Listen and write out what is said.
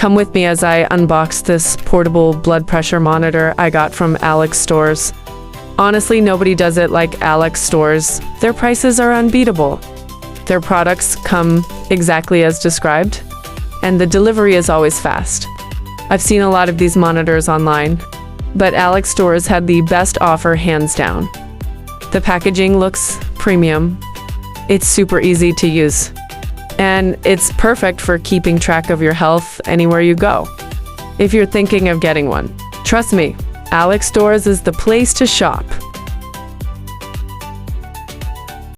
Come with me as I unbox this portable blood pressure monitor I got from Alox Stores. Honestly, nobody does it like Alox Stores. Their prices are unbeatable. Their products come exactly as described, and the delivery is always fast. I've seen a lot of these monitors online, but Alox Stores had the best offer hands down. The packaging looks premium. It's super easy to use, and it's perfect for keeping track of your health anywhere you go. If you're thinking of getting one, trust me, Alox Stores is the place to shop.